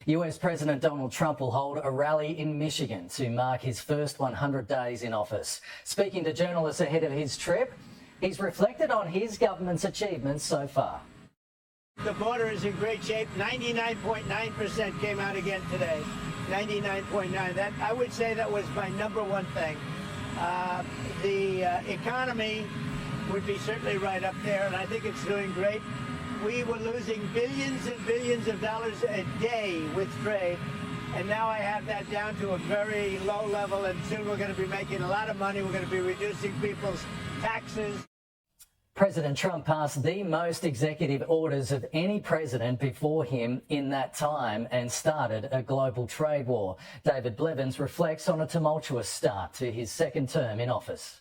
US President Donald Trump will hold a rally in Michigan to mark his first 100 days in office. Speaking to journalists ahead of his trip, he's reflected on his government's achievements so far. The border is in great shape. 99.9% came out again today. 99.9. That, I would say, that was my number one thing. The economy would be certainly right up there, and I think it's doing great. We were losing billions and billions of dollars a day with trade, and now I have that down to a very low level, and soon we're going to be making a lot of money. We're going to be reducing people's taxes. President Trump passed the most executive orders of any president before him in that time and started a global trade war. David Blevins reflects on a tumultuous start to his second term in office.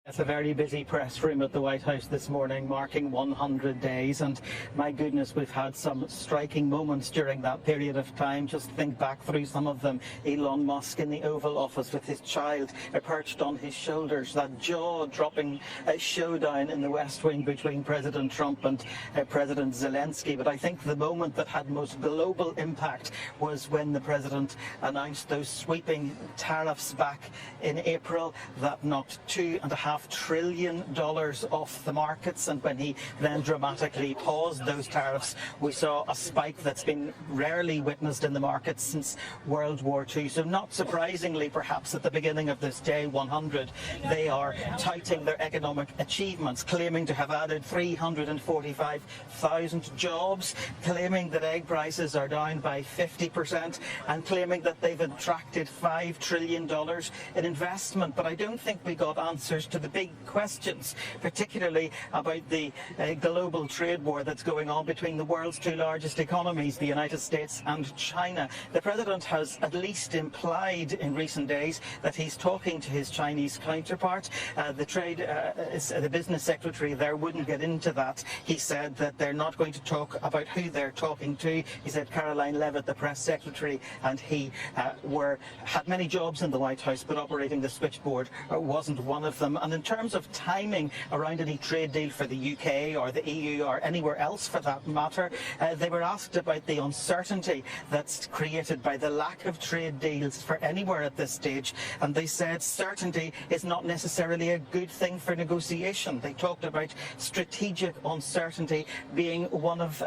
It's a very busy press room at the White House this morning, marking 100 days, and my goodness, we've had some striking moments during that period of time. Just think back through some of them. Elon Musk in the Oval Office with his child perched on his shoulders, that jaw-dropping showdown in the West Wing between President Trump and President Zelensky. But I think the moment that had most global impact was when the President announced those sweeping tariffs back in April that knocked $2.5 trillion off the markets, and when he then dramatically paused those tariffs, we saw a spike that's been rarely witnessed in the markets since World War II. So not surprisingly, perhaps at the beginning of this day 100, they are touting their economic achievements, claiming to have added 345,000 jobs, claiming that egg prices are down by 50%, and claiming that they've attracted $5 trillion in investment. But I don't think we got answers to the big questions, particularly about the global trade war that's going on between the world's two largest economies, the United States and China. The President has at least implied in recent days that he's talking to his Chinese counterpart. The business secretary there wouldn't get into that. He said that they're not going to talk about who they're talking to. He said Caroline Levitt, the press secretary, and he had many jobs in the White House, but operating the switchboard wasn't one of them. And in terms of timing around any trade deal for the UK or the EU or anywhere else for that matter, they were asked about the uncertainty that's created by the lack of trade deals for anywhere at this stage, and they said certainty is not necessarily a good thing for negotiation. They talked about strategic uncertainty being one of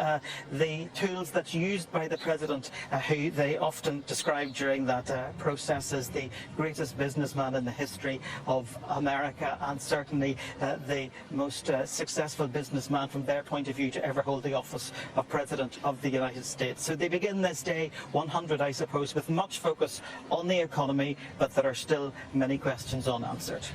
the tools that's used by the President, who they often described during that process as the greatest businessman in the history of America, and certainly the most successful businessman from their point of view to ever hold the office of President of the United States. So they begin this day 100, I suppose, with much focus on the economy, but there are still many questions unanswered.